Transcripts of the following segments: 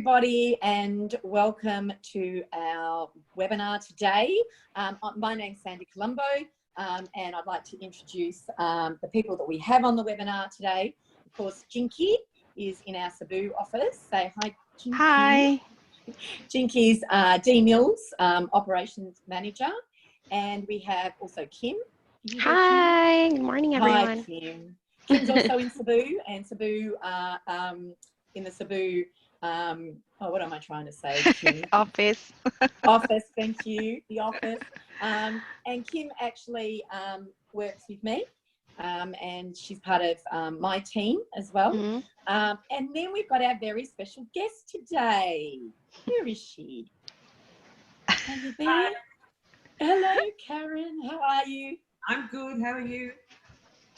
everybody, and welcome to our webinar today. My name's Sandy Colombo, and I'd like to introduce the people that we have on the webinar today. Of course, Jinky is in our Cebu office. Say hi, Jinky. Hi. Jinky's Dee Mills, Operations Manager, and we have also Kim. Hi. Good morning, everyone. Hi, Kim. Kim's also in Cebu, and Cebu, in the Cebu, what am I trying to say, Kim? Office. Office, thank you, the office. And Kim actually works with me, and she's part of my team as well. Mm-hmm. And then we've got our very special guest today. Where is she? Are you there? Hello, Karen. How are you? I'm good. How are you?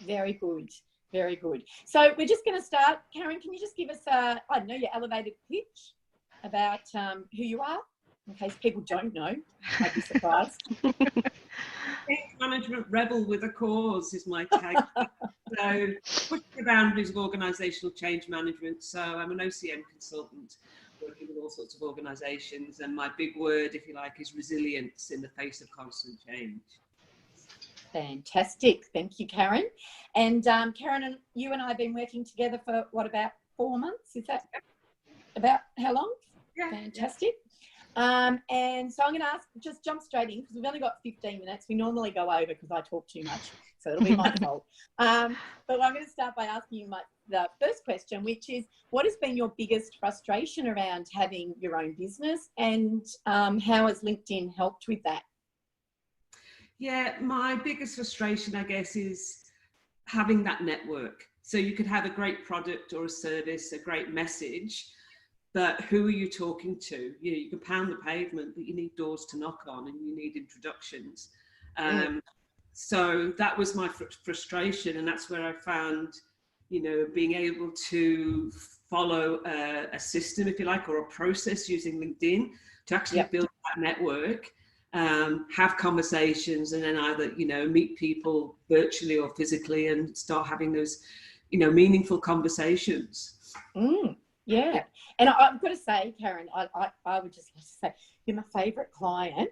Very good. Very good. So we're just going to start. Karen, can you just give us I don't know, your elevated pitch about who you are, in case people don't know? I'd be surprised. Change management rebel with a cause is my tag. So pushing the boundaries of organisational change management. So I'm an OCM consultant working with all sorts of organisations, and my big word, if you like, is resilience in the face of constant change. Fantastic. Thank you, Karen. And Karen, you and I have been working together for what, about 4 months? Is that about how long? Yeah. Fantastic. And so I'm going to ask, just jump straight in because we've only got 15 minutes. We normally go over because I talk too much, so it'll be my fault. But I'm going to start by asking you the first question, which is, what has been your biggest frustration around having your own business, and how has LinkedIn helped with that? Yeah, my biggest frustration, I guess, is having that network. So you could have a great product or a service, a great message, but who are you talking to? You can pound the pavement, but you need doors to knock on and you need introductions. So that was my frustration, and that's where I found, being able to follow a system, if you like, or a process using LinkedIn to actually build that network. Have conversations, and then either meet people virtually or physically and start having those meaningful conversations. Yeah, and I've got to say, Karen, I would just like to say you're my favourite client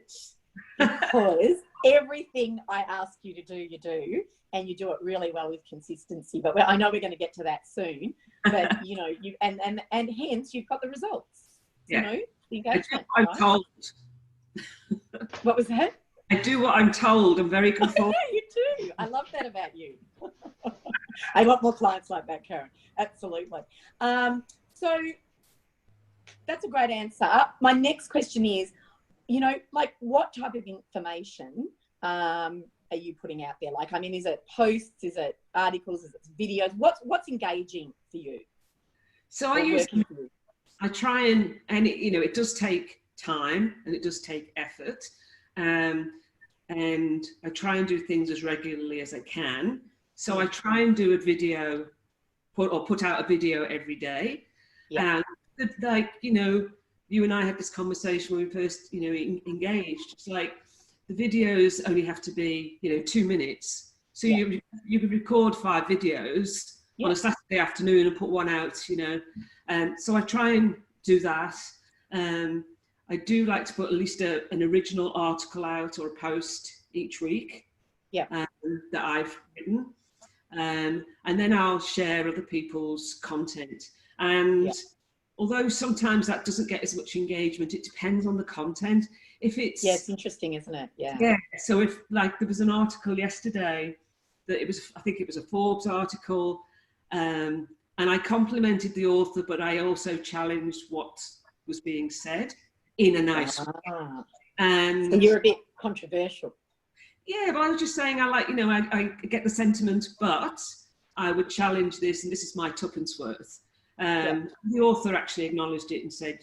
because everything I ask you to do, you do, and you do it really well with consistency. But I know we're going to get to that soon. But you and hence you've got the results. Yeah, the engagement. I'm told. What was that? I do what I'm told. I'm very conformed. You do. I love that about you. I want more clients like that, Karen. Absolutely. So that's a great answer. My next question is, what type of information are you putting out there? Like, I mean, is it posts? Is it articles? Is it videos? What's engaging for you? So I try and it does take time and it does take effort, and I try and do things as regularly as I can. So I try and do a video, put out a video every day. And you and I had this conversation when we first engaged. It's like the videos only have to be 2 minutes, so you could record 5 videos on a Saturday afternoon and put one out, and so I try and do that. I do like to put at least an original article out or a post each week that I've written. And then I'll share other people's content. And although sometimes that doesn't get as much engagement, it depends on the content. If it's... Yeah, it's interesting, isn't it? Yeah. Yeah. So if, like, there was an article yesterday that I think it was a Forbes article, and I complimented the author, but I also challenged what was being said in a nice way. And so you're a bit controversial. Yeah, but I was just saying, I get the sentiment, but I would challenge this, and this is my tuppence worth. The author actually acknowledged it and said,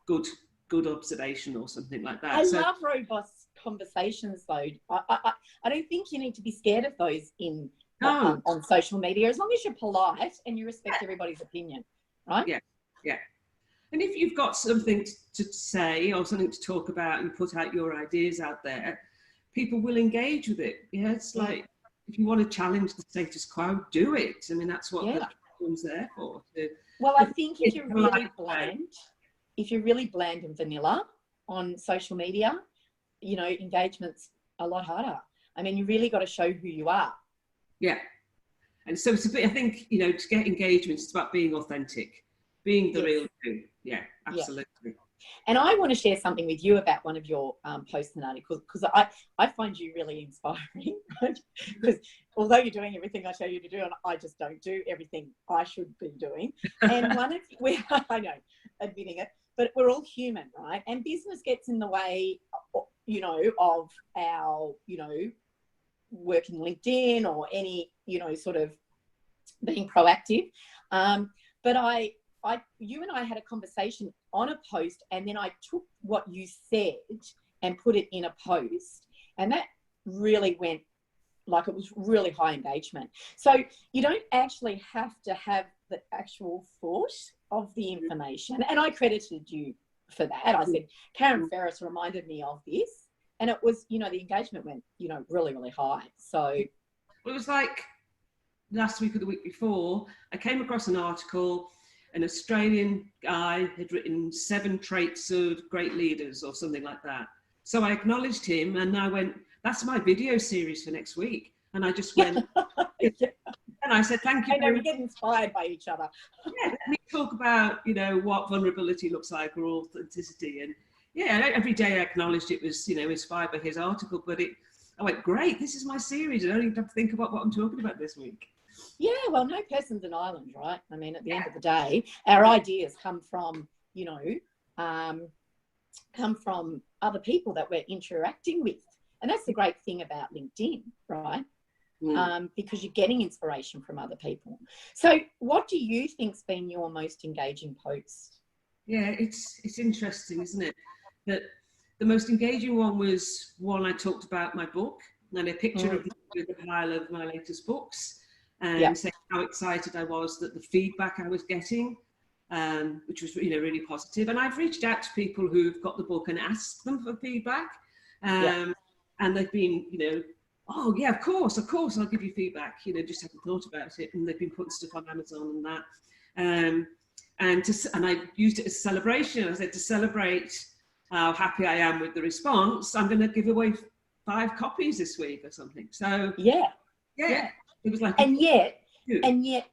good observation or something like that. I love robust conversations, though. I don't think you need to be scared of those on social media, as long as you're polite and you respect everybody's opinion, right? Yeah. And if you've got something to say or something to talk about and put out your ideas out there, people will engage with it. Yeah, it's like, if you want to challenge the status quo, do it. I mean, that's what the platform's there for. Well, I think if you're really blunt, if you're really bland and vanilla on social media, you know, engagement's a lot harder. I mean, you really got to show who you are. Yeah. And so it's a bit, I think, you know, to get engagement, it's about being authentic, being the real you. Yeah, absolutely. Yeah. And I want to share something with you about one of your posts and articles, because I find you really inspiring, right? Because although you're doing everything I tell you to do, and I just don't do everything I should be doing. And one of, I know, admitting it, but we're all human, right? And business gets in the way, you know, of our, you know, working LinkedIn or any, you know, sort of being proactive. But you and I had a conversation on a post, and then I took what you said and put it in a post, and that really went, like, it was really high engagement. So you don't actually have to have the actual thought of the information. And I credited you for that. I said, Karen Ferris reminded me of this. And it was, you know, the engagement went, you know, really, really high. So it was like last week or the week before, I came across an article. An Australian guy had written 7 traits of great leaders or something like that. So I acknowledged him, and I went, that's my video series for next week. And I just went, and I said, thank you. I know, we get inspired by each other. Yeah, let me talk about, you know, what vulnerability looks like, or authenticity. And yeah, every day I acknowledged it was, you know, inspired by his article, but I went, great, this is my series. I don't even have to think about what I'm talking about this week. Yeah, well, no person's an island, right? I mean, at the end of the day, our ideas come from, you know, come from other people that we're interacting with. And that's the great thing about LinkedIn, right? Because you're getting inspiration from other people. So what do you think's been your most engaging post? Yeah, it's interesting, isn't it? That the most engaging one was one I talked about my book, and a picture of the pile of my latest books, and saying how excited I was that the feedback I was getting, which was, you know, really positive. And I've reached out to people who've got the book and asked them for feedback, and they've been, you know, oh yeah, of course, I'll give you feedback. You know, just haven't thought about it, and they've been putting stuff on Amazon and that. And I used it as a celebration. I said, to celebrate how happy I am with the response, I'm going to give away 5 copies this week or something. So yeah. It was like, and yet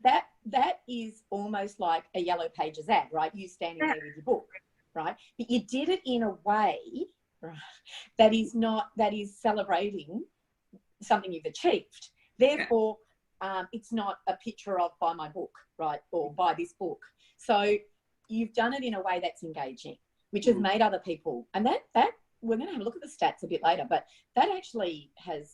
that is almost like a Yellow Pages ad, right? You standing there with your book, right? But you did it in a way, right, that is celebrating something you've achieved. Therefore, it's not a picture of buy my book, right, or buy this book. So you've done it in a way that's engaging, which has made other people, and that we're going to have a look at the stats a bit later, but that actually has,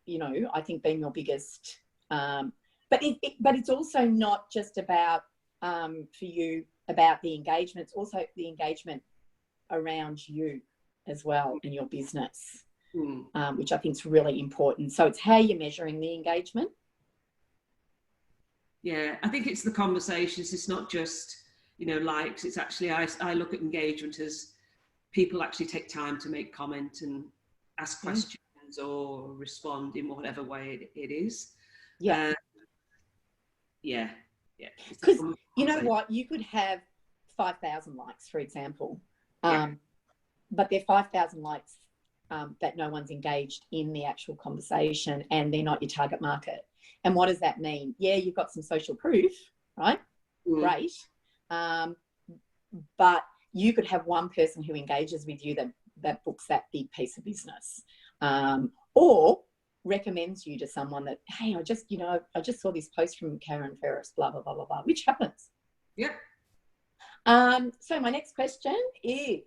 you know, I think been your biggest, but it's also not just about, for you, about the engagement, it's also the engagement around you as well in your business, which I think is really important. So it's how you're measuring the engagement. Yeah, I think it's the conversations. It's not just, you know, likes. It's actually, I look at engagement as people actually take time to make comment and ask questions or respond in whatever way it is. Yeah. Because you know what? You could have 5,000 likes, for example, but they're 5,000 likes that no one's engaged in the actual conversation, and they're not your target market. And what does that mean? Yeah, you've got some social proof, right? Great. But you could have one person who engages with you that books that big piece of business, or recommends you to someone that, hey, I just saw this post from Karen Ferris, blah, blah, blah, blah, blah, which happens. Yeah. So my next question is,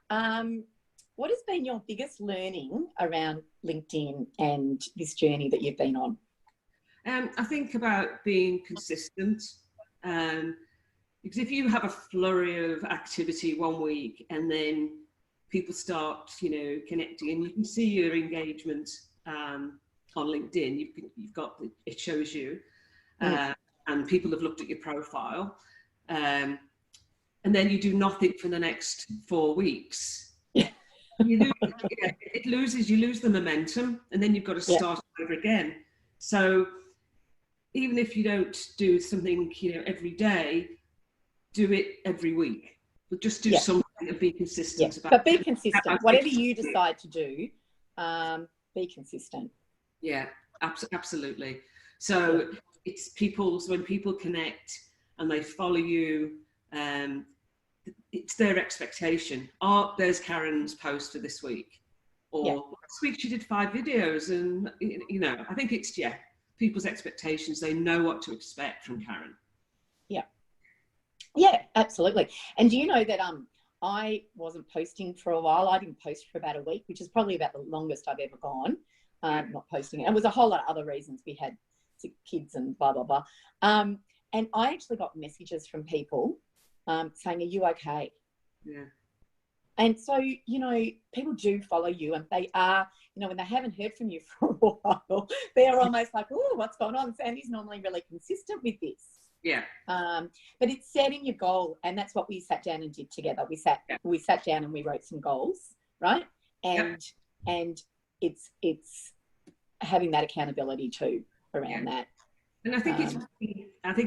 what has been your biggest learning around LinkedIn and this journey that you've been on? I think about being consistent, because if you have a flurry of activity one week and then people start, you know, connecting, and you can see your engagement on LinkedIn, you've got it shows you, and people have looked at your profile, and then you do nothing for the next 4 weeks. You lose the momentum, and then you've got to start over again. So even if you don't do something, you know, every day, do it every week. But just do something Be consistent. Yeah. But be consistent. Whatever you decide to do, be consistent. Yeah, absolutely. So it's when people connect and they follow you, it's their expectation. Oh, there's Karen's post for this week. Or last week she did 5 videos, and I think it's people's expectations. They know what to expect from Karen. Yeah, absolutely. And do you know that I wasn't posting for a while. I didn't post for about a week, which is probably about the longest I've ever gone not posting it. And it was a whole lot of other reasons. We had 6 kids and blah, blah, blah. And I actually got messages from people saying, are you okay? Yeah. And so, people do follow you, and they are, when they haven't heard from you for a while, they're almost like, oh, what's going on? Sandy's normally really consistent with this. Yeah. But it's setting your goal, and that's what we sat down and did together. We sat down and we wrote some goals, right? And it's having that accountability too around that. And I think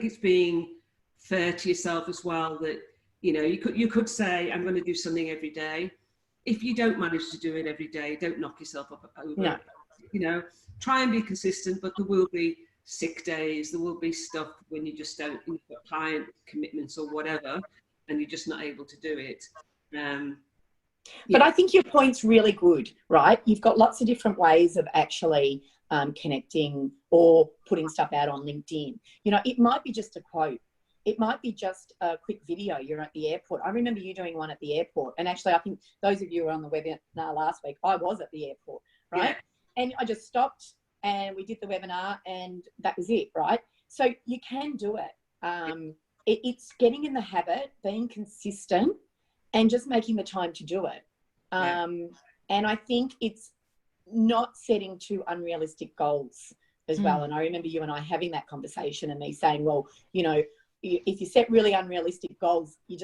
it's being fair to yourself as well, that you could say, I'm going to do something every day. If you don't manage to do it every day, don't knock yourself up over. No. Try and be consistent, but there will be sick days. There will be stuff when you just don't, you've got client commitments or whatever, and you're just not able to do it. But I think your point's really good, right? You've got lots of different ways of actually connecting or putting stuff out on LinkedIn. It might be just a quote. It might be just a quick video. You're at the airport. I remember you doing one at the airport. And actually, I think those of you who were on the webinar last week, I was at the airport, right? Yeah. And I just stopped and we did the webinar and that was it, right? So you can do it. It's getting in the habit, being consistent and just making the time to do it. And I think it's not setting too unrealistic goals as well. And I remember you and I having that conversation and me saying, well, if you set really unrealistic goals, you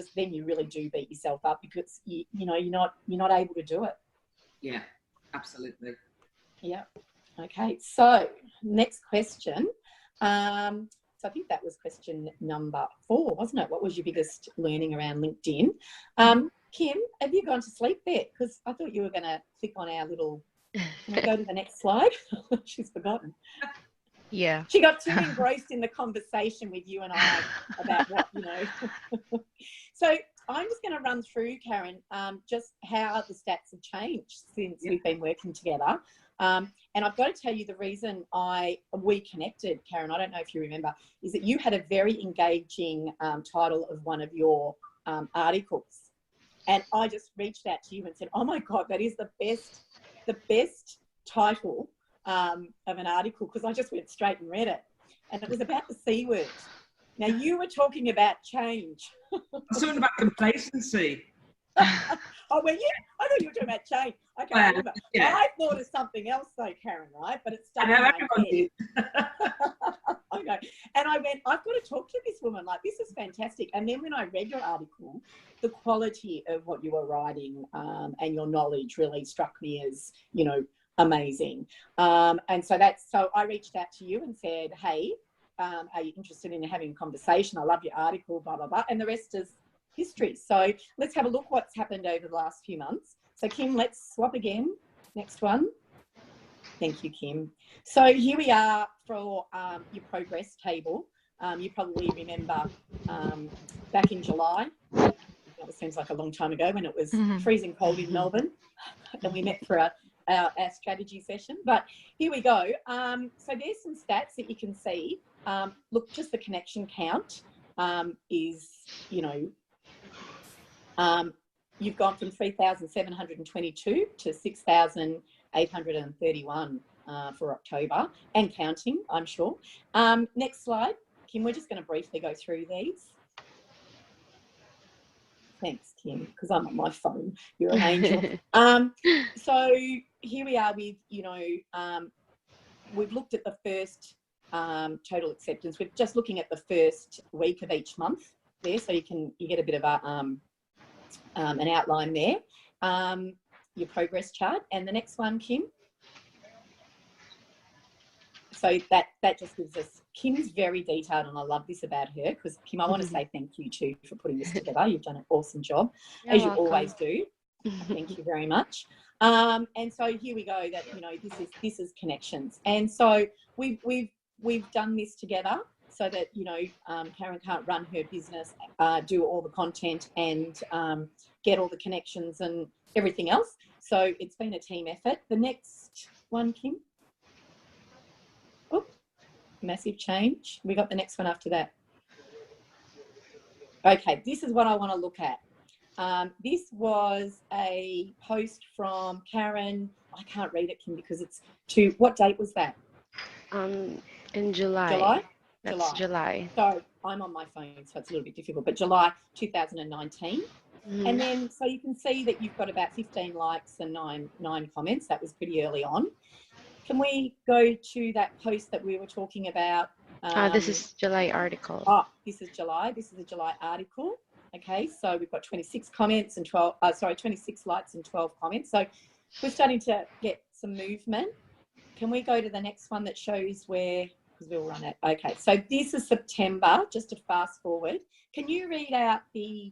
really do beat yourself up because you're not able to do it. Yeah, absolutely. Yeah. Okay. So next question. So I think that was question number 4, wasn't it? What was your biggest learning around LinkedIn? Kim, have you gone to sleep there? Because I thought you were going to click on our little. Can we go to the next slide? She's forgotten. Yeah. She got too engrossed in the conversation with you and I about what, So I'm just going to run through, Karen, just how the stats have changed since we've been working together. And I've got to tell you the reason we connected, Karen, I don't know if you remember, is that you had a very engaging title of one of your articles. And I just reached out to you and said, oh my God, that is the best title of an article, because I just went straight and read it, and it was about the C word. Now you were talking about change. I was talking about complacency. Oh, were you? I thought you were talking about change. I can't remember. Yeah. I thought of something else though, Karen, right? But it's stuck in my head. I know. And I went, I've got to talk to this woman. Like, this is fantastic. And then when I read your article, the quality of what you were writing and your knowledge really struck me as, amazing. And so I reached out to you and said, hey, are you interested in having a conversation? I love your article, blah, blah, blah. And the rest is history. So let's have a look what's happened over the last few months. So Kim, let's swap again. Next one. Thank you, Kim. So here we are for your progress table. You probably remember back in July, it seems like a long time ago, when it was freezing cold in Melbourne, and we met for our strategy session. But here we go. So there's some stats that you can see. Look, just the connection count is, you've gone from 3,722 to 6,831 for October, and counting, I'm sure. Next slide. Kim, we're just going to briefly go through these. Thanks, Kim, because I'm on my phone. You're an angel. So here we are with, we've looked at the first total acceptance. We're just looking at the first week of each month there, so you get a bit of an outline there. Your progress chart, and the next one, Kim. so that just gives us, Kim's very detailed, and I love this about her, because Kim, I want to say thank you too for putting this together. You've done an awesome job, You're as you welcome. always do. Thank you very much. And so here we go, that, you know, this is connections. And so we've done this together so that, you know, Karen can't run her business, do all the content, and get all the connections and everything else. So it's been a team effort. The next one, Kim. Oh, massive change. We got the next one after that. Okay, this is what I want to look at. This was a post from Karen. I can't read it, Kim, because it's to, what date was that? In July. July? That's July. So I'm on my phone, so it's a little bit difficult, but July 2019. And then, so you can see that you've got about 15 likes and nine comments. That was pretty early on. Can we go to that post that we were talking about? This is July article. Oh, this is July. This is a July article. Okay, so we've got 26 comments and 26 likes and 12 comments. So we're starting to get some movement. Can we go to the next one that shows where, because we'll run it. Okay, so this is September, just to fast forward. Can you read out the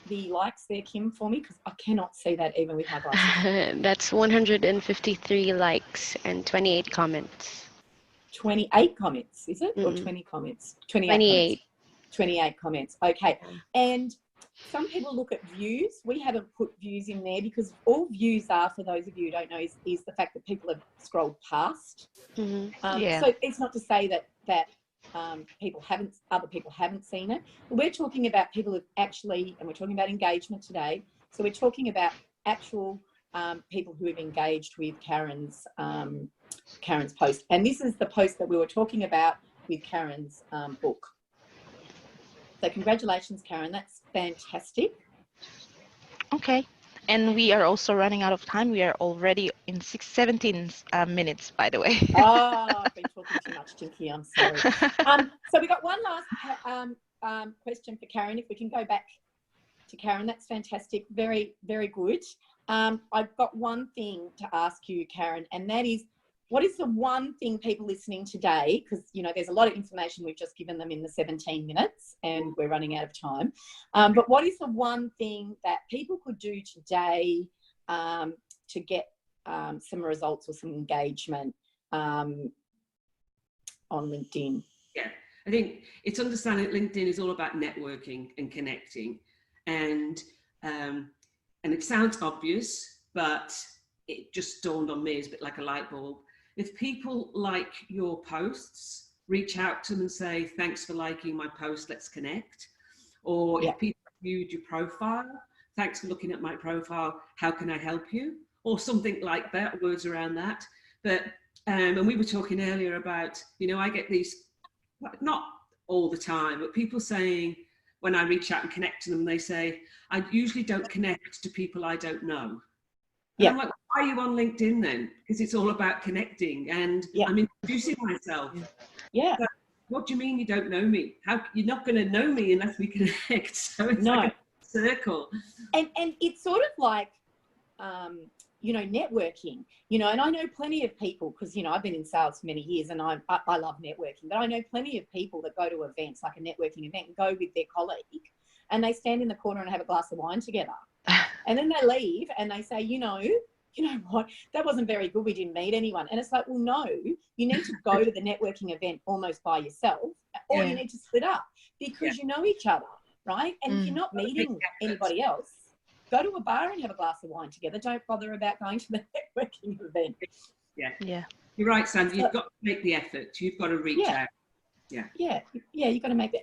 likes there, Kim, for me? Because I cannot see that even with my glasses. That's 153 likes and 28 comments. 28 comments, is it? Or 20 comments? 28. 28 comments. Okay. And some people look at views. We haven't put views in there because all views are, for those of you who don't know, is the fact that people have scrolled past. So it's not to say that other people haven't seen it. But we're talking about people who've actually, and we're talking about engagement today. So we're talking about actual people who have engaged with Karen's post. And this is the post that we were talking about with Karen's book. So congratulations, Karen. That's fantastic. Okay. And we are also running out of time. We are already in 17 minutes, by the way. Oh, I've been talking too much, Jinky. I'm sorry. So we got one last question for Karen. If we can go back to Karen, that's fantastic. Very, very good. I've got one thing to ask you, Karen, and that is, what is the one thing people listening today, because, you know, there's a lot of information we've just given them in the 17 minutes and we're running out of time, but what is the one thing that people could do today to get some results or some engagement on LinkedIn? Yeah, I think it's understanding that LinkedIn is all about networking and connecting, and it sounds obvious, but it just dawned on me as a bit like a light bulb. If people like your posts, reach out to them and say, thanks for liking my post, let's connect. Or if people viewed your profile, thanks for looking at my profile, how can I help you? Or something like that, words around that. But, and we were talking earlier about, you know, I get these, not all the time, but people saying, when I reach out and connect to them, they say, I usually don't connect to people I don't know. And I'm like, why are you on LinkedIn then? Because it's all about connecting, and I'm introducing myself. Yeah. So, what do you mean you don't know me? How, you're not going to know me unless we connect. So it's like a circle. And it's sort of like, you know, networking, you know, and I know plenty of people, because, you know, I've been in sales for many years and I love networking, but I know plenty of people that go to events, like a networking event, and go with their colleague and they stand in the corner and have a glass of wine together. And then they leave and they say, you know what, that wasn't very good. We didn't meet anyone. And it's like, well, no, you need to go to the networking event almost by yourself, or you need to split up because you know each other, right? And if you're not meeting anybody else, go to a bar and have a glass of wine together. Don't bother about going to the networking event. Yeah. You're right, Sam. You've got to make the effort. You've got to reach out. Yeah, you've got to make that.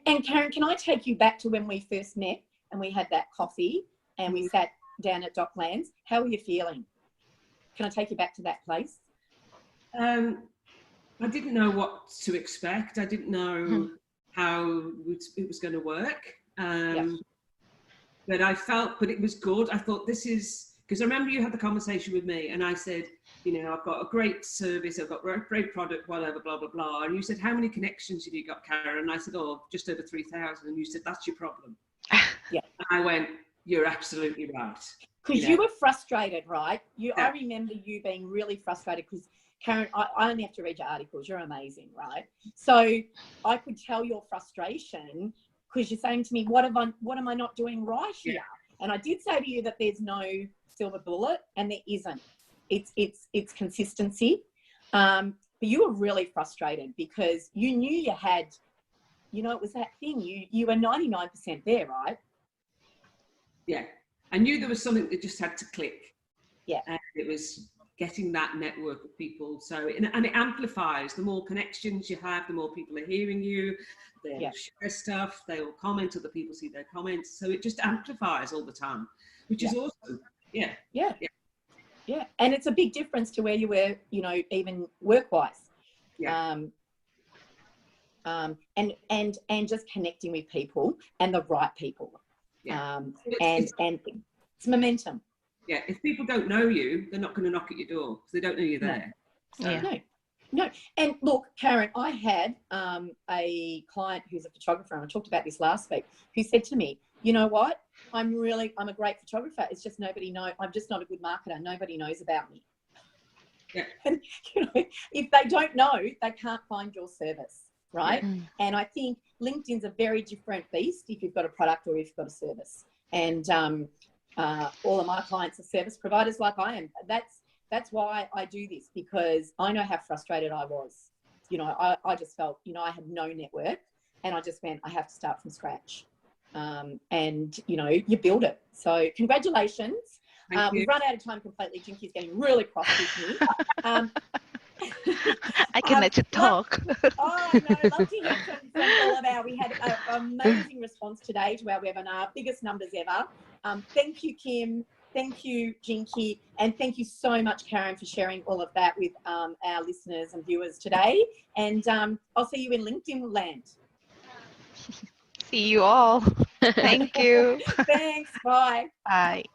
And Karen, can I take you back to when we first met and we had that coffee and we sat down at Docklands? How are you feeling? Can I take you back to that place? I didn't know what to expect. I didn't know how it was going to work. But but it was good. I thought, this is, because I remember you had the conversation with me and I said, you know, I've got a great service, I've got a great product, whatever, blah, blah, blah. And you said, how many connections have you got, Karen? And I said, oh, just over 3,000. And you said, that's your problem. And I went, you're absolutely right. Because you were frustrated, right? I remember you being really frustrated because Karen, I only have to read your articles. You're amazing, right? So I could tell your frustration because you're saying to me, what am I not doing right here? And I did say to you that there's no silver bullet, and there isn't. It's consistency. But you were really frustrated because you knew you had, you know, it was that thing. You were 99% there, right? Yeah. I knew there was something that just had to click. Yeah. And it was getting that network of people. So, and it amplifies. The more connections you have, the more people are hearing you. They'll share stuff. They'll comment. Other people see their comments. So it just amplifies all the time, which is awesome. Yeah. Yeah. Yeah. Yeah. And it's a big difference to where you were, you know, even work-wise. Yeah. And just connecting with people and the right people. Yeah. And it's momentum. Yeah, if people don't know you, they're not going to knock at your door because they don't know you're there. No. So. No. And look, Karen, I had a client who's a photographer, and I talked about this last week, who said to me, you know what? I'm a great photographer. It's just I'm just not a good marketer. Nobody knows about me. Yeah. And, you know, if they don't know, they can't find your service. Right. Yeah. And I think LinkedIn's a very different beast if you've got a product or if you've got a service. And all of my clients are service providers like I am. That's why I do this, because I know how frustrated I was. You know, I just felt, you know, I had no network, and I just went, I have to start from scratch. And, you know, you build it. So congratulations. We've run out of time completely. Jinky's getting really cross with me. I can let you talk. I know. Love to hear from all of we had an amazing response today to our webinar, biggest numbers ever. Thank you, Kim. Thank you, Jinky. And thank you so much, Karen, for sharing all of that with our listeners and viewers today. And I'll see you in LinkedIn land. See you all. Thank you. Thanks. Bye. Bye.